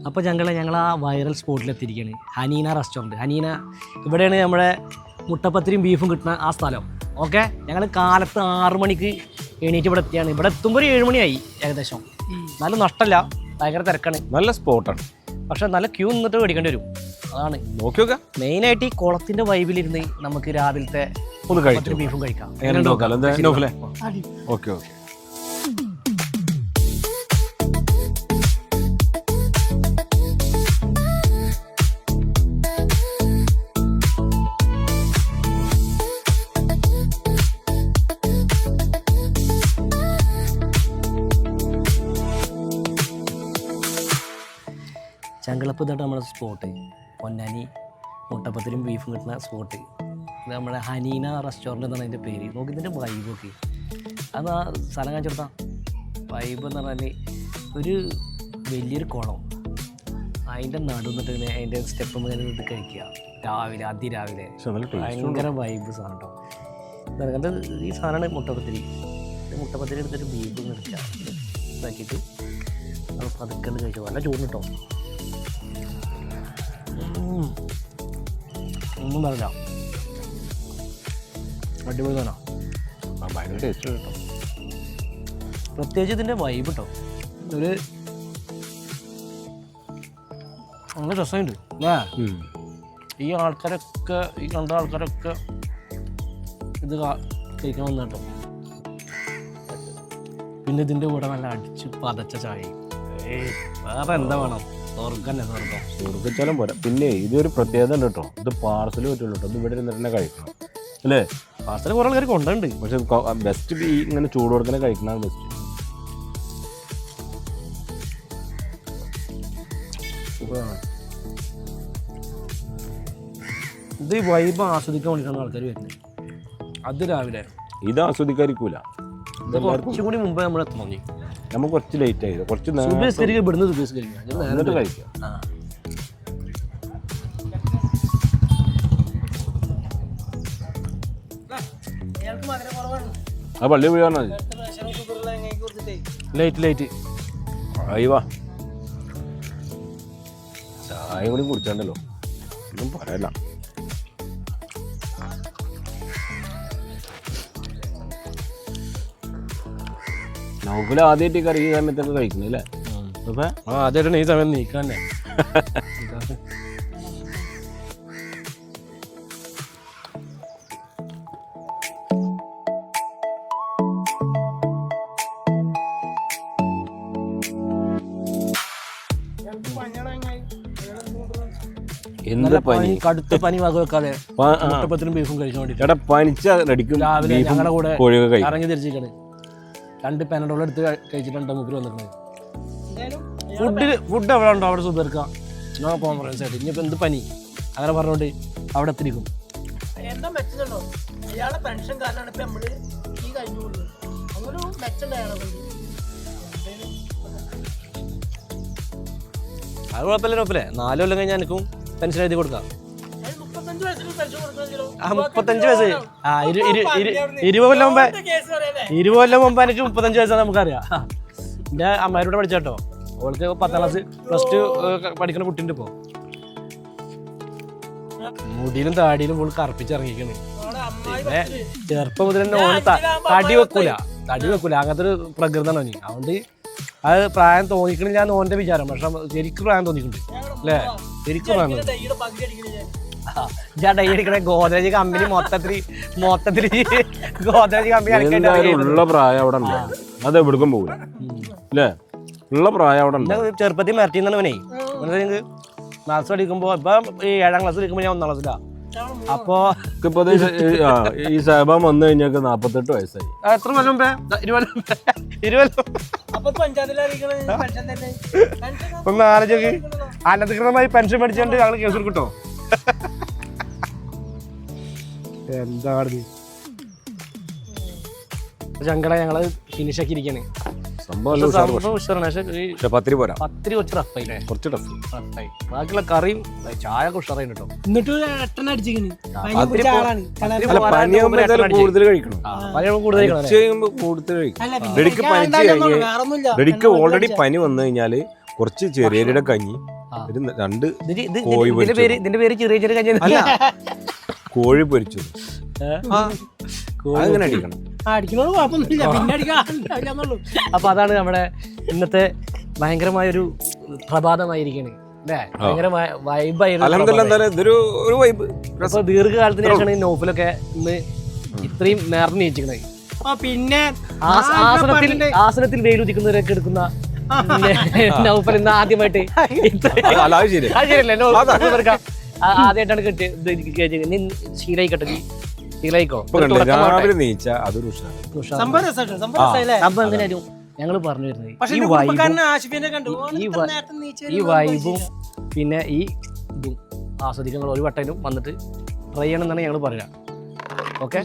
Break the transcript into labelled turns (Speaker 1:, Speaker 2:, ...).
Speaker 1: അപ്പോൾ ഞങ്ങൾ ആ വൈറൽ സ്പോട്ടിലെത്തിയിരിക്കുകയാണ്. ഹനീന റെസ്റ്റോറൻറ്റ്. ഹനീന ഇവിടെയാണ് നമ്മുടെ മുട്ടപ്പത്തിരിയും ബീഫും കിട്ടുന്ന ആ സ്ഥലം. ഓക്കെ, ഞങ്ങൾ കാലത്ത് 6 മണിക്ക് എണീറ്റ് ഇവിടെ എത്തിയാണ്. ഇവിടെ എത്തുമ്പോൾ ഒരു 7 മണിയായി ഏകദേശം. എന്നാലും നഷ്ടമല്ല, ഭയങ്കര തിരക്കാണ്.
Speaker 2: നല്ല സ്പോട്ടാണ്,
Speaker 1: പക്ഷെ നല്ല ക്യൂ നിന്നിട്ട് മേടിക്കേണ്ടി വരും. അതാണ്
Speaker 2: നോക്കി നോക്കാം.
Speaker 1: മെയിനായിട്ട് ഈ കുളത്തിൻ്റെ വൈബിലിരുന്ന് നമുക്ക് രാവിലത്തെ
Speaker 2: ഒന്ന് കഴിച്ചു
Speaker 1: ബീഫും കഴിക്കാം.
Speaker 2: Okay okay.
Speaker 1: ചങ്കളപ്പ് ഇതായിട്ട് നമ്മുടെ സ്പോട്ട് പൊന്നാനി മുട്ടപ്പത്തിരും ബീഫും കിട്ടുന്ന സ്പോട്ട്. ഇത് നമ്മുടെ ഹനീന റെസ്റ്റോറൻറ്റ് എന്നാണ് അതിൻ്റെ പേര്. നോക്കി ഇതിൻ്റെ വൈബൊക്കെ അത് ആ സ്ഥലം കാണിച്ചെടുത്താൽ വൈബ് എന്ന് പറഞ്ഞാൽ ഒരു വലിയൊരു കുളം, അതിൻ്റെ നടുന്നിട്ട് ഇങ്ങനെ അതിൻ്റെ സ്റ്റെപ്പ് മുതൽ ഇത് കഴിക്കുക രാവിലെ അതിരാവിലെ. ഭയങ്കര വൈബ് സാധനം കേട്ടോ. എൻ്റെ ഈ സാധനമാണ് മുട്ടപ്പത്തിരി. മുട്ടപ്പത്തിരി എടുത്തിട്ട് ബീഫ് നിർത്തുക, ഇതാക്കിയിട്ട് അത് പതുക്കെ കഴിച്ചു. നല്ല ചൂട് കേട്ടോ, ഒന്നും പറഞ്ഞില്ല. അടിപൊളി തന്നെ,
Speaker 2: ഭയങ്കര ടേസ്റ്റ് കേട്ടോ.
Speaker 1: പ്രത്യേകിച്ച് ഇതിൻ്റെ വൈബ് കേട്ടോ. ഒരു നല്ല രസമുണ്ട് അല്ലേ? ഈ ആൾക്കാരൊക്കെ, ഈ കണ്ട ആൾക്കാരൊക്കെ ഇത് കഴിക്കാൻ വന്ന കേട്ടോ. പിന്നെ ഇതിൻ്റെ കൂടെ നല്ല അടിച്ച് പതച്ച ചായ. വേറെ എന്താ വേണം?
Speaker 2: സ്വർഗ്ഗച്ചാലും പോരാ. പിന്നെ ഇതൊരു പ്രത്യേകത ഉണ്ട് കേട്ടോ, ഇത് പാർസൽ പറ്റുള്ളൂ കേട്ടോ. ഇത് ഇവിടെ ഇരുന്നിട്ട് തന്നെ കഴിക്കണം അല്ലേ?
Speaker 1: പാർസൽ കുറേ ആൾക്കാർ കൊണ്ടുണ്ട്,
Speaker 2: പക്ഷെ ബെസ്റ്റ് ഈ ഇങ്ങനെ ചൂട് കൊടുക്കുന്ന കഴിക്കണതാണ് ബെസ്റ്റ്.
Speaker 1: ഇത് വൈബ് ആസ്വദിക്കാൻ വേണ്ടിയിട്ടാണ് ആൾക്കാർ വരുന്നത്. അത് രാവിലെ
Speaker 2: ഇത് ആസ്വദിക്കാതിരിക്കൂല.
Speaker 1: കുറച്ചും കൂടി മുമ്പേ നമ്മൾ എത്തണം.
Speaker 2: നമുക്ക് കുറച്ച് ലേറ്റ് ആയത്, കുറച്ച്
Speaker 1: ഇവിടുന്ന്
Speaker 2: എന്നിട്ട് കഴിക്കാം. ആ പള്ളി പോയി പറഞ്ഞാൽ
Speaker 1: ലൈറ്റ്
Speaker 2: അയ്യവാ ചായ കൂടി കുടിച്ചാണ്ടല്ലോ, ഒന്നും പറയല്ല. നോക്കില് ആദ്യമായിട്ട് കറി ഈ സമയത്തൊക്കെ കഴിക്കുന്നു അല്ലേ?
Speaker 1: ആദ്യമായിട്ടാണ് ഈ സമയം നീക്കാന്നെ.
Speaker 2: എന്ത് പനി,
Speaker 1: കടുത്ത പനി വക വെക്കാതെ മുട്ടപ്പത്തിനും ബീഫും കഴിക്കാൻ വേണ്ടി
Speaker 2: ചേട്ടാ പനിച്ച റെഡിക്കും
Speaker 1: രാവിലെ ഞങ്ങളുടെ കൂടെ
Speaker 2: കോഴിയൊക്കെ
Speaker 1: ഇറങ്ങി തിരിച്ചിരിക്കണ്. 2 പാനഡോൾ എടുത്ത് കഴിച്ചിട്ടുണ്ട് മൂപ്പര് വന്നിട്ടുണ്ട്. ഫുഡ് എവിടെ ഉണ്ടോ അവിടെ സുബർക്കാം നോ കോംപ്രമൈസ് ആയിട്ട്. ഇനിയിപ്പോൾ എന്ത് പനി അങ്ങനെ പറഞ്ഞുകൊണ്ട് അവിടെ എത്തിരിക്കും. അത് കുഴപ്പമില്ല, 4 കൊല്ലം കഴിഞ്ഞാൽ എനിക്കും പെൻഷൻ എഴുതി കൊടുക്കാം. 35 വയസ്സ് 20 കൊല്ലം മുമ്പേ 20 കൊല്ലം മുമ്പ് എനിക്ക് 35 വയസ്സാണ് നമുക്കറിയാം. എൻ്റെ അമ്മയോട് പഠിച്ചോട്ടോ, അവൾക്ക് 10ാം ക്ലാസ് +2 പഠിക്കുന്ന കുട്ടിയുണ്ട്. ഇപ്പോൾ മുടിയിലും താടിയിലും ഫുൾ കറുപ്പിച്ചിറങ്ങിയിരിക്കണ്. പിന്നെ ചെറുപ്പം മുതൽ തന്നെ ഓന് തടി വെക്കൂല അങ്ങനത്തെ ഒരു പ്രകൃതമാണ് ഓന്. അതുകൊണ്ട് അത് പ്രായം തോന്നിക്കണില്ല എന്ന് ഓൻ്റെ വിചാരം. പക്ഷെ ശരിക്കും പ്രായം തോന്നിക്കുന്നുണ്ട് അല്ലേ? ശരിക്കും പ്രായം ഡൈ അടിക്കണ ഗോദ്രേജ് കമ്പനി മൊത്തത്തിൽ ഗോദ്രേജ് കമ്പനി
Speaker 2: ഉള്ള പ്രായം അവിടെ ഉണ്ട്, അത് എവിടേക്കും പോകില്ല അല്ലേ? ഉള്ള പ്രായം അവിടെ ഉണ്ട്.
Speaker 1: ചെറുപ്പത്തിൽ മരട്ടിന്നാണ് അവനെ. ക്ലാസ് പഠിക്കുമ്പോ ഇപ്പൊ ഈ 7ാം ക്ലാസ് പഠിക്കുമ്പോ ഞാൻ 1ാം ക്ലാസ്സിലാ. അപ്പൊ
Speaker 2: ഈ സാബാൻ വന്നു കഴിഞ്ഞാൽ 48 വയസ്സായി.
Speaker 1: എത്ര കൊല്ലം മുമ്പേ? 20 ഒന്ന് ആലോചിക്ക്. അനധികൃതമായി പെൻഷൻ മേടിച്ചോണ്ട് ഞങ്ങൾ കേസ് കൊടുക്കട്ടോ. എന്താണ് ചങ്കട ഞങ്ങള് ഫിനിഷ് ആക്കി ഇരിക്കാണ്.
Speaker 2: പത്തിരി പോരാ,
Speaker 1: പത്തിരി കുറച്ച് റഫായില്ലേ?
Speaker 2: കുറച്ച് ടഫ്.
Speaker 1: ബാക്കിയുള്ള കറിയും ചായ ഉഷാറായി കേട്ടോ.
Speaker 2: കൂടുതൽ കഴിക്കണം, റെഡിക്ക് ഓൾറെഡി പനി വന്നു കഴിഞ്ഞാല് കുറച്ച് ചെറിയരിയുടെ കഞ്ഞി, ഒരു രണ്ട്
Speaker 1: ഇതിന്റെ പേര് ചെറിയ ചെറിയ കഞ്ഞി
Speaker 2: അല്ല കോഴി പൊരിച്ചത് അങ്ങനെ അടിക്കണം.
Speaker 3: അടിക്കണോട് കുഴപ്പമൊന്നുമില്ല, പിന്നെ അടിക്കാന്നുള്ളൂ.
Speaker 1: അപ്പൊ അതാണ് നമ്മുടെ ഇന്നത്തെ ഭയങ്കരമായൊരു പ്രഭാതമായിരിക്കണേ അല്ലേ? ഭയങ്കര വൈബായിരുന്നു.
Speaker 2: ഇതൊരു വൈബ്.
Speaker 1: അപ്പൊ ദീർഘകാലത്തിന് ശേഷമാണ് ഈ നൗഫലൊക്കെ ഇന്ന് ഇത്രയും നേർന്ന് നീച്ചിക്കണേ.
Speaker 3: പിന്നെ
Speaker 1: ആസനത്തിൽ വെയിലുദിക്കുന്നവരൊക്കെ എടുക്കുന്ന നൗഫൽ ഇന്ന് ആദ്യമായിട്ട് ആദ്യമായിട്ടാണ് കിട്ടിയത്. ശീലായിക്കട്ടെ, ശീലായിക്കോ. സംഭവം എങ്ങനെയായിരുന്നു ഞങ്ങൾ പറഞ്ഞു വരുന്നത്, ഈ വൈബും പിന്നെ ഈ ഇതും ആസ്വദിക്കാൻ ഒരു വട്ടയിലും വന്നിട്ട് ട്രൈ ചെയ്യണം എന്നാണ് ഞങ്ങൾ പറയാം. ഓക്കെ.